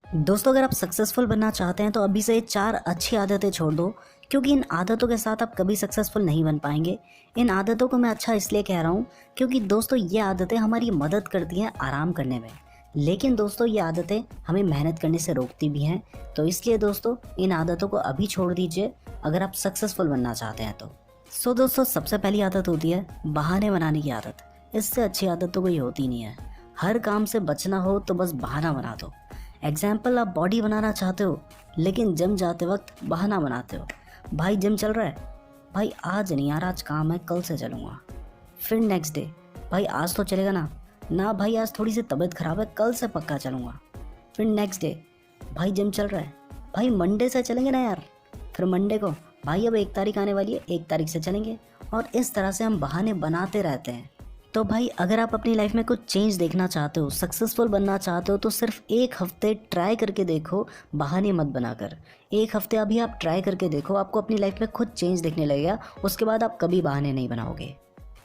दोस्तों अगर आप सक्सेसफुल बनना चाहते हैं तो अभी से 4 अच्छी आदतें छोड़ दो, क्योंकि इन आदतों के साथ आप कभी सक्सेसफुल नहीं बन पाएंगे। इन आदतों को मैं अच्छा इसलिए कह रहा हूँ क्योंकि दोस्तों ये आदतें हमारी मदद करती हैं आराम करने में, लेकिन दोस्तों ये आदतें हमें मेहनत करने से रोकती भी हैं। तो इसलिए दोस्तों इन आदतों को अभी छोड़ दीजिए अगर आप सक्सेसफुल बनना चाहते हैं तो। दोस्तों सबसे पहली आदत होती है बहाने बनाने की आदत। इससे अच्छी आदत तो कोई होती नहीं है। हर काम से बचना हो तो बस बहाना बना दो। एग्जाम्पल, आप बॉडी बनाना चाहते हो लेकिन जिम जाते वक्त बहाना बनाते हो। भाई जिम चल रहा है, भाई आज नहीं यार, आज काम है, कल से चलूँगा। फिर नेक्स्ट डे, भाई आज तो चलेगा ना, ना भाई आज थोड़ी सी तबीयत ख़राब है, कल से पक्का चलूँगा। फिर नेक्स्ट डे, भाई जिम चल रहा है, भाई मंडे से चलेंगे ना यार। फिर मंडे को, भाई अब 1 तारीख आने वाली है, 1 तारीख से चलेंगे। और इस तरह से हम बहाने बनाते रहते हैं। तो भाई अगर आप अपनी लाइफ में कुछ चेंज देखना चाहते हो, सक्सेसफुल बनना चाहते हो, तो सिर्फ 1 हफ्ते ट्राई करके देखो, बहाने मत बनाकर। 1 हफ्ते अभी आप ट्राई करके देखो, आपको अपनी लाइफ में खुद चेंज दिखने लगेगा। उसके बाद आप कभी बहाने नहीं बनाओगे।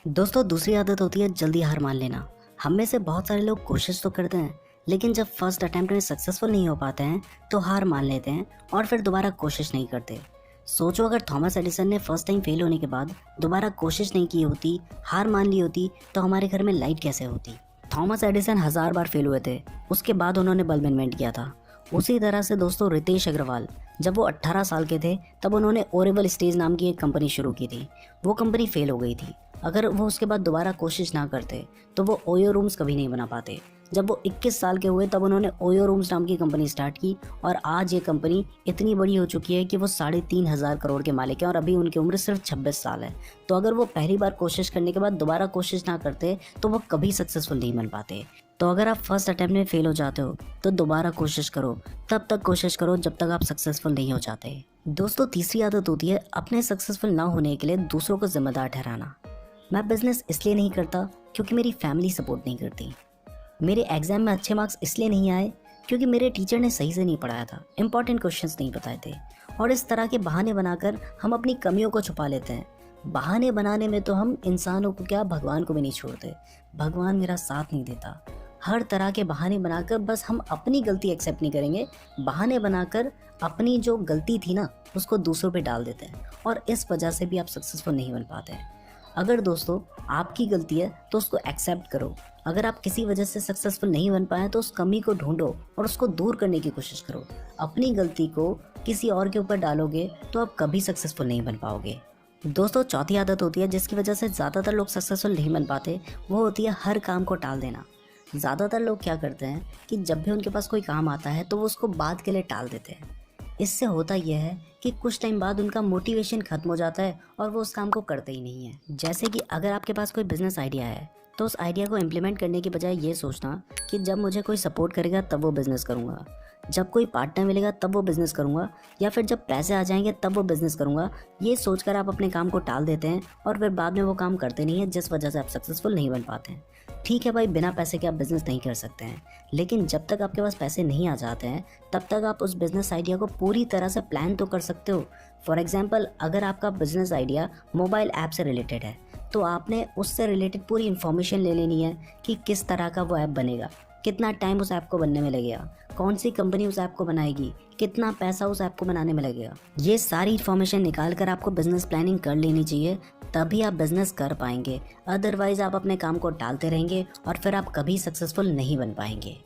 दोस्तों दूसरी आदत होती है जल्दी हार मान लेना। हम में से बहुत सारे लोग कोशिश तो करते हैं, लेकिन जब फर्स्ट अटेम्प्ट में सक्सेसफुल नहीं हो पाते हैं तो हार मान लेते हैं और फिर दोबारा कोशिश नहीं करते। सोचो अगर थॉमस एडिसन ने फर्स्ट टाइम फेल होने के बाद दोबारा कोशिश नहीं की होती, हार मान ली होती, तो हमारे घर में लाइट कैसे होती। थॉमस एडिसन 1000 बार फेल हुए थे, उसके बाद उन्होंने बल्ब इन्वेंट किया था। उसी तरह से दोस्तों रितेश अग्रवाल, जब वो 18 साल के थे तब उन्होंने ओरेबल स्टेज नाम की एक कंपनी शुरू की थी। वो कंपनी फेल हो गई थी। अगर वो उसके बाद दोबारा कोशिश ना करते तो वो ओयो रूम्स कभी नहीं बना पाते। जब वो 21 साल के हुए तब उन्होंने ओयो रूम्स नाम की कंपनी स्टार्ट की और आज ये कंपनी इतनी बड़ी हो चुकी है कि वो 3,500 करोड़ के मालिक हैं और अभी उनकी उम्र सिर्फ 26 साल है। तो अगर वो पहली बार कोशिश करने के बाद दोबारा कोशिश ना करते तो वो कभी सक्सेसफुल नहीं बन पाते। तो अगर आप फर्स्ट अटेम्प्ट में फेल हो जाते हो तो दोबारा कोशिश करो, तब तक कोशिश करो जब तक आप सक्सेसफुल नहीं हो जाते। दोस्तों तीसरी आदत होती है अपने सक्सेसफुल ना होने के लिए दूसरों को जिम्मेदार ठहराना। मैं बिजनेस इसलिए नहीं करता क्योंकि मेरी फैमिली सपोर्ट नहीं करती। मेरे एग्जाम में अच्छे मार्क्स इसलिए नहीं आए क्योंकि मेरे टीचर ने सही से नहीं पढ़ाया था, इंपॉर्टेंट क्वेश्चंस नहीं बताए थे। और इस तरह के बहाने बनाकर हम अपनी कमियों को छुपा लेते हैं। बहाने बनाने में तो हम इंसानों को क्या, भगवान को भी नहीं छोड़ते। भगवान मेरा साथ नहीं देता। हर तरह के बहाने बनाकर बस हम अपनी गलती एक्सेप्ट नहीं करेंगे। बहाने बनाकर अपनी जो गलती थी ना उसको दूसरों पे डाल देते हैं और इस वजह से भी आप सक्सेसफुल नहीं बन पाते हैं। अगर दोस्तों आपकी गलती है तो उसको एक्सेप्ट करो। अगर आप किसी वजह से सक्सेसफुल नहीं बन पाए तो उस कमी को ढूंढो और उसको दूर करने की कोशिश करो। अपनी गलती को किसी और के ऊपर डालोगे तो आप कभी सक्सेसफुल नहीं बन पाओगे। दोस्तों चौथी आदत होती है जिसकी वजह से ज़्यादातर लोग सक्सेसफुल नहीं बन पाते, वो होती है हर काम को टाल देना। ज़्यादातर लोग क्या करते हैं कि जब भी उनके पास कोई काम आता है तो वो उसको बाद के लिए टाल देते हैं। इससे होता यह है कि कुछ टाइम बाद उनका मोटिवेशन खत्म हो जाता है और वो उस काम को करते ही नहीं है। जैसे कि अगर आपके पास कोई बिजनेस आइडिया है तो उस आइडिया को इम्प्लीमेंट करने की बजाय ये सोचना कि जब मुझे कोई सपोर्ट करेगा तब वो बिज़नेस करूँगा, जब कोई पार्टनर मिलेगा तब वो बिज़नेस करूँगा, या फिर जब पैसे आ जाएंगे तब वो बिज़नेस करूँगा, ये सोचकर आप अपने काम को टाल देते हैं और फिर बाद में वो काम करते नहीं हैं, जिस वजह से आप सक्सेसफुल नहीं बन पाते हैं। ठीक है भाई, बिना पैसे के आप बिज़नेस नहीं कर सकते हैं, लेकिन जब तक आपके पास पैसे नहीं आ जाते हैं तब तक आप उस बिज़नेस आइडिया को पूरी तरह से प्लान तो कर सकते हो। फॉर एग्जांपल, अगर आपका बिज़नेस आइडिया मोबाइल ऐप से रिलेटेड है तो आपने उससे रिलेटेड पूरी इन्फॉर्मेशन ले लेनी है कि किस तरह का वो ऐप बनेगा, कितना टाइम उस ऐप को बनने में लगेगा, कौन सी कंपनी उस ऐप को बनाएगी, कितना पैसा उस ऐप को बनाने में लगेगा। ये सारी इन्फॉर्मेशन निकाल कर आपको बिजनेस प्लानिंग कर लेनी चाहिए, तभी आप बिजनेस कर पाएंगे। अदरवाइज आप अपने काम को टालते रहेंगे और फिर आप कभी सक्सेसफुल नहीं बन पाएंगे।